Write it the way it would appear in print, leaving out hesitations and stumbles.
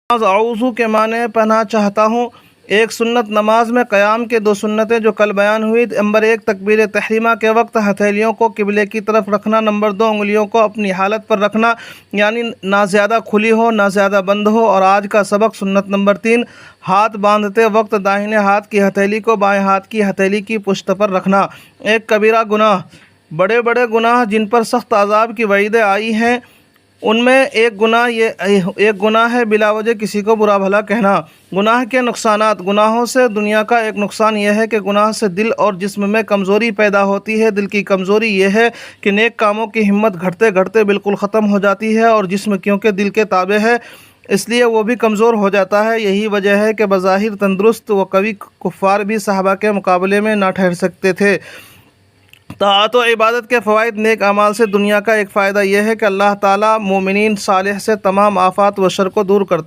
आऊज़ू के माने पनाह चाहता हूँ। एक सुन्नत नमाज में क़याम के 2 सुन्नतें जो कल बयान हुई। नंबर 1 तकबीर तहरीमा के वक्त हथेलियों को किबले की तरफ रखना। नंबर 2 उंगलियों को अपनी हालत पर रखना, यानी ना ज़्यादा खुली हो ना ज़्यादा बंद हो। और आज का सबक सुन्नत नंबर 3, हाथ बांधते वक्त दाहिने हाथ की हथेली को बाएं हाथ की हथेली की पुश्त पर रखना। एक कबीरा गुनाह, बड़े बड़े गुनाह जिन पर सख्त अज़ाब की वईदें आई हैं, उनमें एक गुनाह है बिलावजह किसी को बुरा भला कहना। गुनाह के नुकसानात। गुनाहों से दुनिया का एक नुकसान यह है कि गुनाह से दिल और जिस्म में कमज़ोरी पैदा होती है। दिल की कमज़ोरी यह है कि नेक कामों की हिम्मत घटते घटते बिल्कुल ख़त्म हो जाती है, और जिस्म क्योंकि दिल के ताबे है इसलिए वो भी कमज़ोर हो जाता है। यही वजह है कि बज़ाहिर तंदुरुस्त व कवी कुफ़ार भी सहाबा के मुकाबले में ना ठहर सकते थे। ताअत व इबादत के फ़वाइद। नेक अमाल से दुनिया का एक फ़ायदा यह है कि अल्लाह ताला मोमिनीन सालिह से तमाम आफ़ात व शर को दूर करता